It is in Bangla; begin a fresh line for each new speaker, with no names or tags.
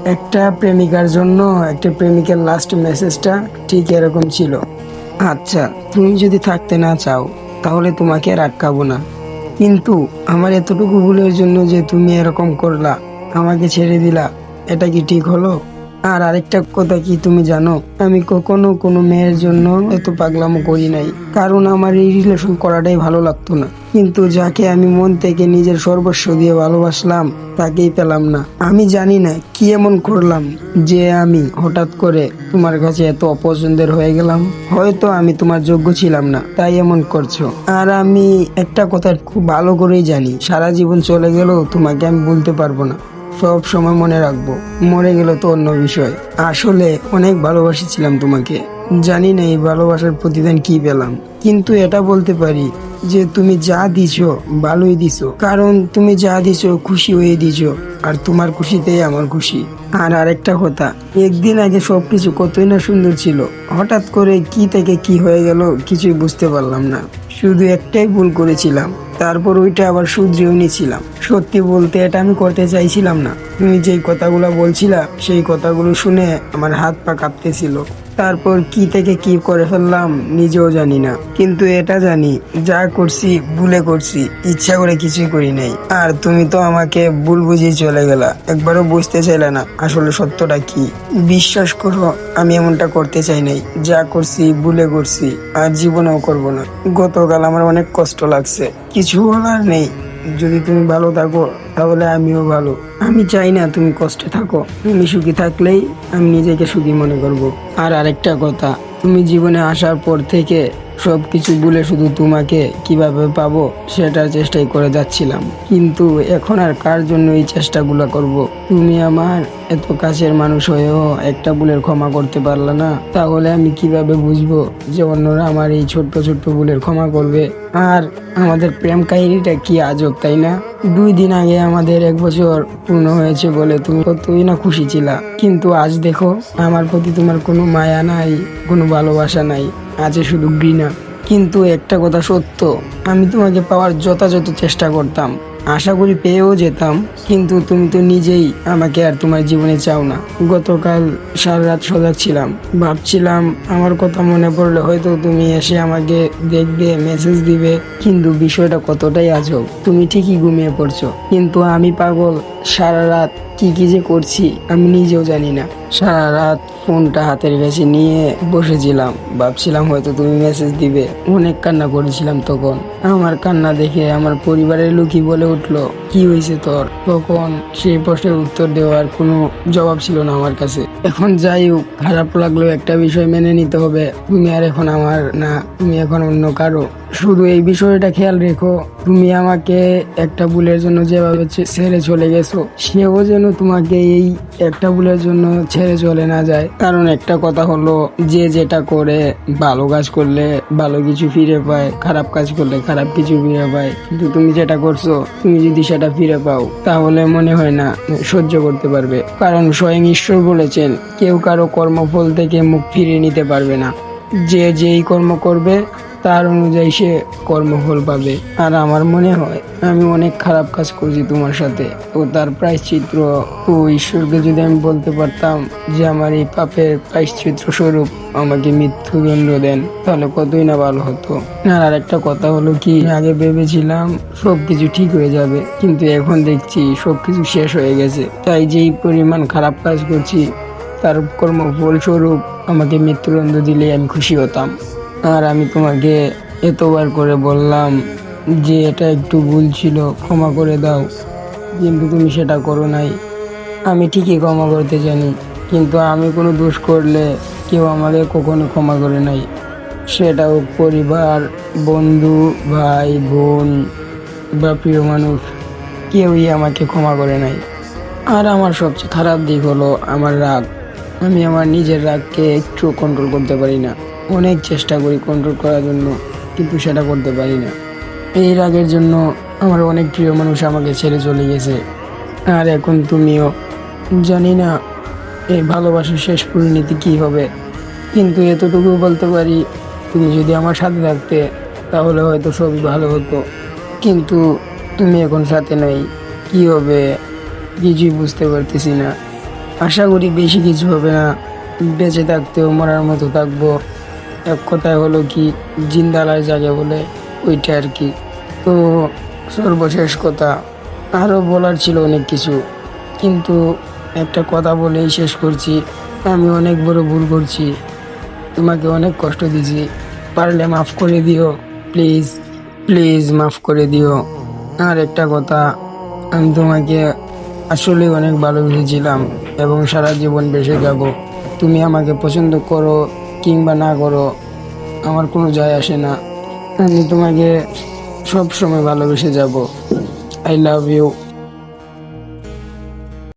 একটা প্রেমিকার জন্য একটা প্রেমিকের লাস্ট মেসেজটা ঠিক এরকম ছিল। আচ্ছা, তুমি যদি থাকতে না চাও তাহলে তোমাকে আর আটকাবো না, কিন্তু আমার এতটুকু ভুলের জন্য যে তুমি এরকম করলা, আমাকে ছেড়ে দিলা, এটা কি ঠিক হলো? আর আরেকটা কথা কি তুমি জানো, আমি কখনো কোনো মেয়ের জন্য এত পাগলামো করি নাই, কারণ আমার এই রিলেশন করাটাই ভালো লাগতো না। কিন্তু যাকে আমি মন থেকে নিজের সর্বস্ব দিয়ে ভালোবাসলাম তাকেই পেলাম না। আমি জানি না কি এমন করলাম যে আমি হঠাৎ করে তোমার কাছে এত অপছন্দের হয়ে গেলাম। হয়তো আমি তোমার যোগ্য ছিলাম না, তাই এমন করছো। আর আমি একটা কথা খুব ভালো করেই জানি, সারা জীবন চলে গেলেও তোমাকে আমি বলতে পারবো না, সব সময় মনে রাখবো। মরে গেল তো অন্য বিষয়, আসলে অনেক ভালোবাসিছিলাম তোমাকে। জানি না এই ভালোবাসার প্রতিদান কি পেলাম, কিন্তু এটা বলতে পারি যে তুমি যা দিছো ভালোই দিছো, কারণ তুমি যা দিছো খুশি হয়ে দিছো, আর তোমার খুশিতেই আমার খুশি। আর আরেকটা কথা, একদিন আগে সবকিছু কতই না সুন্দর ছিল, হঠাৎ করে কি থেকে কি হয়ে গেল কিছুই বুঝতে পারলাম না। শুধু একটাই ভুল করেছিলাম, তারপর ওইটা আবার শুধরেও নিয়েছিলাম। সত্যি বলতে এটা আমি করতে চাইছিলাম না। তুমি যেই কথাগুলো বলছিলা সেই কথাগুলো শুনে আমার হাত পা কাঁপতেছিল। তারপর কি থেকে কি করে ফেললাম নিজেও জানি না, কিন্তু এটা জানি যা করছি ভুলে করছি, ইচ্ছা করে কিছুই করি নাই। আর তুমি তো আমাকে ভুল বুঝিয়ে চলে গেলা, একবারও বুঝতে চাইলে না আসলে সত্যটা কি। বিশ্বাস করো, আমি এমনটা করতে চাই নাই, যা করছি ভুলে করছি, আর জীবনেও করব না। গতকাল আমার অনেক কষ্ট লাগছে, কিছু বলার নেই। যদি তুমি ভালো থাকো তাহলে আমিও ভালো। আমি চাই না তুমি কষ্টে থাকো, তুমি সুখী থাকলেই আমি নিজেকে সুখী মনে করব। আর আরেকটা কথা, তুমি জীবনে আসার পর থেকে সবকিছু ভুলে শুধু তোমাকে কিভাবে পাবো সেটার চেষ্টাই করে যাচ্ছিলাম, কিন্তু এখন আর কার জন্য এই চেষ্টাগুলো করব? তুমি আমার এত কাছের মানুষ হয়েও একটা ভুলের ক্ষমা করতে পারলে না, তাহলে আমি কিভাবে বুঝবো যে অন্যরা আমার এই ছোট্ট ছোট্ট ভুলের ক্ষমা করবে? আর আমাদের প্রেম কাহিনীটা কি আজব, তাই না? 2 দিন আগে আমাদের 1 বছর পূর্ণ হয়েছে বলে তুমি কতই না খুশি ছিলা, কিন্তু আজ দেখো আমার প্রতি তোমার কোনো মায়া নাই, কোনো ভালোবাসা নাই, আছে শুধু ঘৃণা। কিন্তু একটা কথা সত্য, আমি তোমাকে পাওয়ার যথাযথ চেষ্টা করতাম, আশা করি পেয়েও যেতাম, কিন্তু তুমি তো নিজেই আমাকে আর তোমার জীবনে চাও না। গতকাল সারা রাত সজাগ ছিলাম, ভাবছিলাম আমার কথা মনে পড়লে হয়তো তুমি এসে আমাকে দেখবে, মেসেজ দিবে, কিন্তু বিষয়টা কতটাই আজব। তুমি ঠিকই ঘুমিয়ে পড়ছো, কিন্তু আমি পাগল, সারা রাত কি কি যে করছি আমি নিজেও জানি না। সারা রাত ফোনটা হাতের কাছে নিয়ে বসেছিলাম, ভাবছিলাম হয়তো তুমি মেসেজ দিবে। অনেক কান্না করেছিলাম তখন। আমার কান্না দেখে আমার পরিবারের লোকই বলে উঠলো, কি হয়েছে তোর? তখন সেই প্রশ্নের উত্তর দেওয়ার কোনো জবাব ছিল না আমার কাছে। এখন যাই হোক, খারাপ লাগলো, একটা বিষয় মেনে নিতে হবে, তুমি আর এখন আমার না, তুমি এখন অন্য কারো। শুধু এই বিষয়টা খেয়াল রেখো, তুমি আমাকে একটা ভুলের জন্য যেভাবে ছেড়ে চলে গেছো, সেও যেন তোমাকে এই একটা ভুলের জন্য ছেড়ে চলে না যায়। কারণ একটা কথা হলো, যে যেটা করে, ভালো কাজ করলে ভালো কিছু ফিরে পায়, খারাপ কাজ করলে খারাপ কিছু ফিরে পায়। কিন্তু তুমি যেটা করছো, তুমি যদি সেটা ফিরে পাও তাহলে মনে হয় না সহ্য করতে পারবে। কারণ স্বয়ং ঈশ্বর বলেছেন, কেউ কারো কর্মফল থেকে মুখ ফিরিয়ে নিতে পারবে না। যে যেই কর্ম করবে তার অনুযায়ী সে কর্মফল পাবে। আর আমার মনে হয় আমি অনেক খারাপ কাজ করছি তোমার সাথে, তো তার প্রায়শ্চিত্ত, তো ঈশ্বরকে যদি আমি বলতে পারতাম যে আমার এই পাপের প্রায়শ্চিত্ত স্বরূপ আমাকে মৃত্যুদণ্ড দেন, তাহলে কতই না ভালো হতো। আর একটা কথা হলো কি, আগে ভেবেছিলাম সবকিছু ঠিক হয়ে যাবে, কিন্তু এখন দেখছি সবকিছু শেষ হয়ে গেছে। তাই যেই পরিমাণ খারাপ কাজ করছি তার কর্মফল স্বরূপ আমাকে মৃত্যুদণ্ড দিলে আমি খুশি হতাম। আর আমি তোমাকে এতবার করে বললাম যে এটা একটু ভুল ছিল, ক্ষমা করে দাও, কিন্তু তুমি সেটা করো নাই। আমি ঠিকই ক্ষমা করতে জানি, কিন্তু আমি কোনো দোষ করলে কেউ আমাকে কখনো ক্ষমা করে নাই। সেটাও পরিবার, বন্ধু, ভাই, বোন বা প্রিয় মানুষ, কেউই আমাকে ক্ষমা করে নাই। আর আমার সবচেয়ে খারাপ দিক হলো আমার রাগ। আমি আমার নিজের রাগকে একটু কন্ট্রোল করতে পারি না। অনেক চেষ্টা করি কন্ট্রোল করার জন্য, কিন্তু সেটা করতে পারি না। এই রাগের জন্য আমার অনেক প্রিয় মানুষ আমাকে ছেড়ে চলে গেছে, আর এখন তুমিও। জানি না এই ভালোবাসার শেষ পরিণতি কী হবে, কিন্তু এতটুকু বলতে পারি, তুমি যদি আমার সাথে থাকতে তাহলে হয়তো সবই ভালো হতো, কিন্তু তুমি এখন সাথে নেই, কী হবে কিছুই বুঝতে পারতেছি না। আশা করি বেশি কিছু হবে না, বেঁচে থাকতেও মরার মতো থাকবো। এক কথায় হলো কি, জিন্দালায় জাগে বলে, ওইটা আর কি। তো সর্বশেষ কথা, আরও বলার ছিল অনেক কিছু, কিন্তু একটা কথা বলেই শেষ করছি। আমি অনেক বড় ভুল করছি, তোমাকে অনেক কষ্ট দিয়েছি, পারলে মাফ করে দিও, প্লিজ প্লিজ মাফ করে দিও। আর একটা কথা, আমি তোমাকে আসলে অনেক ভালোবেসেছিলাম এবং সারা জীবন বেঁচে যাব। তুমি আমাকে পছন্দ করো কিংবা না করো, আমার কোনো যায় আসে না। আমি তোমাকে সব সময় ভালোবেসে যাব। I love you.